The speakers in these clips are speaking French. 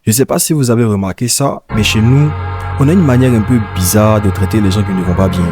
Je ne sais pas si vous avez remarqué ça, mais chez nous, on a une manière un peu bizarre de traiter les gens qui ne vont pas bien.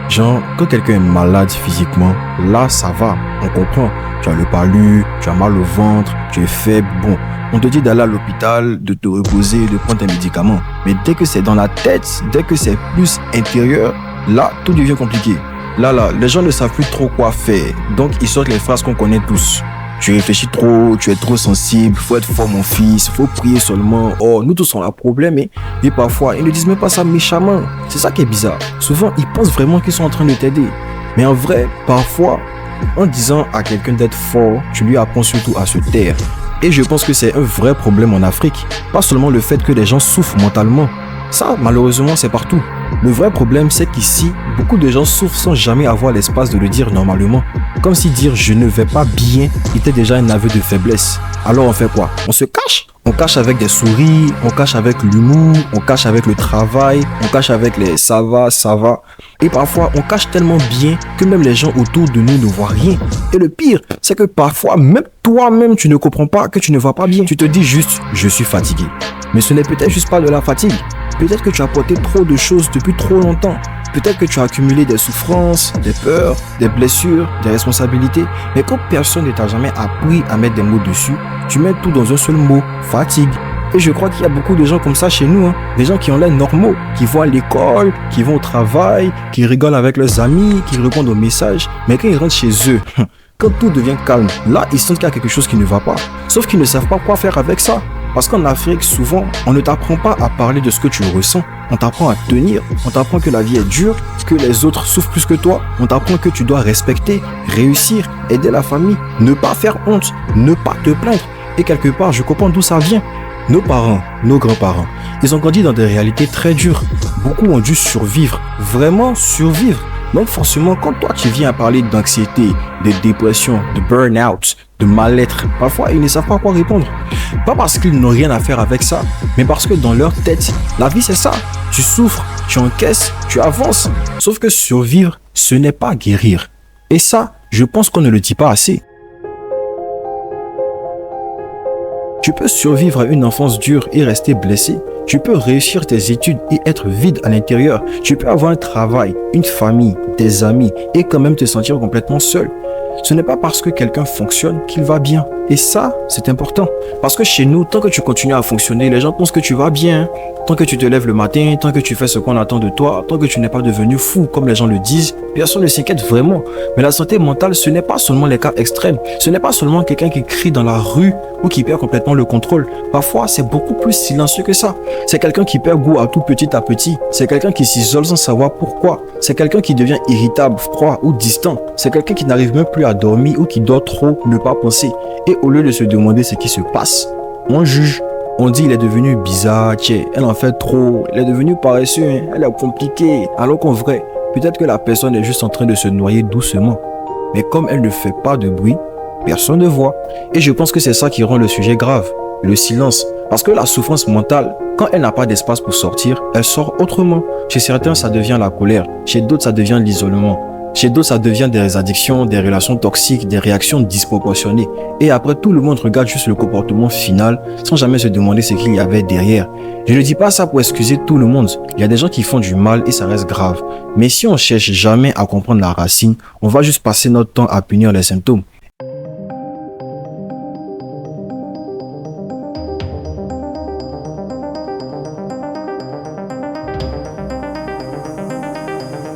Genre, quand quelqu'un est malade physiquement, là, ça va, on comprend. Tu as le palu, tu as mal au ventre, tu es faible, bon. On te dit d'aller à l'hôpital, de te reposer, de prendre tes médicaments. Mais dès que c'est dans la tête, dès que c'est plus intérieur, là, tout devient compliqué. Là, les gens ne savent plus trop quoi faire. Donc, ils sortent les phrases qu'on connaît tous. Tu réfléchis trop, tu es trop sensible, faut être fort mon fils, faut prier seulement. Oh, nous tous on a un problème et parfois ils ne disent même pas ça méchamment. C'est ça qui est bizarre. Souvent ils pensent vraiment qu'ils sont en train de t'aider. Mais en vrai, parfois, en disant à quelqu'un d'être fort, tu lui apprends surtout à se taire. Et je pense que c'est un vrai problème en Afrique. Pas seulement le fait que les gens souffrent mentalement. Ça, malheureusement, c'est partout. Le vrai problème, c'est qu'ici, beaucoup de gens souffrent sans jamais avoir l'espace de le dire normalement. Comme si dire « je ne vais pas bien » était déjà un aveu de faiblesse. Alors on fait quoi? On se cache. On cache avec des souris, on cache avec l'humour, on cache avec le travail, on cache avec les ça va, ça va. Et parfois, on cache tellement bien que même les gens autour de nous ne voient rien. Et le pire, c'est que parfois, même toi-même, tu ne comprends pas que tu ne vas pas bien. Tu te dis juste « je suis fatigué ». Mais ce n'est peut-être juste pas de la fatigue. Peut-être que tu as porté trop de choses depuis trop longtemps. Peut-être que tu as accumulé des souffrances, des peurs, des blessures, des responsabilités. Mais quand personne ne t'a jamais appris à mettre des mots dessus, tu mets tout dans un seul mot, fatigue. Et je crois qu'il y a beaucoup de gens comme ça chez nous. Des gens qui ont l'air normaux, qui vont à l'école, qui vont au travail, qui rigolent avec leurs amis, qui répondent aux messages. Mais quand ils rentrent chez eux, quand tout devient calme, là, ils sentent qu'il y a quelque chose qui ne va pas. Sauf qu'ils ne savent pas quoi faire avec ça. Parce qu'en Afrique, souvent, on ne t'apprend pas à parler de ce que tu ressens. On t'apprend à tenir. On t'apprend que la vie est dure, que les autres souffrent plus que toi. On t'apprend que tu dois respecter, réussir, aider la famille, ne pas faire honte, ne pas te plaindre. Et quelque part, je comprends d'où ça vient. Nos parents, nos grands-parents, ils ont grandi dans des réalités très dures. Beaucoup ont dû survivre, vraiment survivre. Donc forcément, quand toi tu viens à parler d'anxiété, de dépression, de burn-out, de mal-être, parfois ils ne savent pas quoi répondre. Pas parce qu'ils n'ont rien à faire avec ça, mais parce que dans leur tête, la vie c'est ça. Tu souffres, tu encaisses, tu avances. Sauf que survivre, ce n'est pas guérir. Et ça, je pense qu'on ne le dit pas assez. Tu peux survivre à une enfance dure et rester blessé. Tu peux réussir tes études et être vide à l'intérieur. Tu peux avoir un travail, une famille, des amis et quand même te sentir complètement seul. Ce n'est pas parce que quelqu'un fonctionne qu'il va bien. Et ça, c'est important. Parce que chez nous, tant que tu continues à fonctionner, les gens pensent que tu vas bien. Tant que tu te lèves le matin, tant que tu fais ce qu'on attend de toi, tant que tu n'es pas devenu fou comme les gens le disent, personne ne s'inquiète vraiment. Mais la santé mentale, ce n'est pas seulement les cas extrêmes. Ce n'est pas seulement quelqu'un qui crie dans la rue ou qui perd complètement le contrôle. Parfois, c'est beaucoup plus silencieux que ça. C'est quelqu'un qui perd goût à tout petit à petit. C'est quelqu'un qui s'isole sans savoir pourquoi. C'est quelqu'un qui devient irritable, froid ou distant. C'est quelqu'un qui n'arrive même plus à dormir ou qui dort trop, ne pas penser. Et au lieu de se demander ce qui se passe, on juge. On dit il est devenu bizarre, tiens, elle en fait trop, elle est devenue paresseux, elle est compliquée. Alors qu'en vrai, peut-être que la personne est juste en train de se noyer doucement. Mais comme elle ne fait pas de bruit, personne ne voit. Et je pense que c'est ça qui rend le sujet grave, le silence. Parce que la souffrance mentale, quand elle n'a pas d'espace pour sortir, elle sort autrement. Chez certains, ça devient la colère. Chez d'autres, ça devient l'isolement. Chez d'autres, ça devient des addictions, des relations toxiques, des réactions disproportionnées. Et après, tout le monde regarde juste le comportement final sans jamais se demander ce qu'il y avait derrière. Je ne dis pas ça pour excuser tout le monde. Il y a des gens qui font du mal et ça reste grave. Mais si on cherche jamais à comprendre la racine, on va juste passer notre temps à punir les symptômes.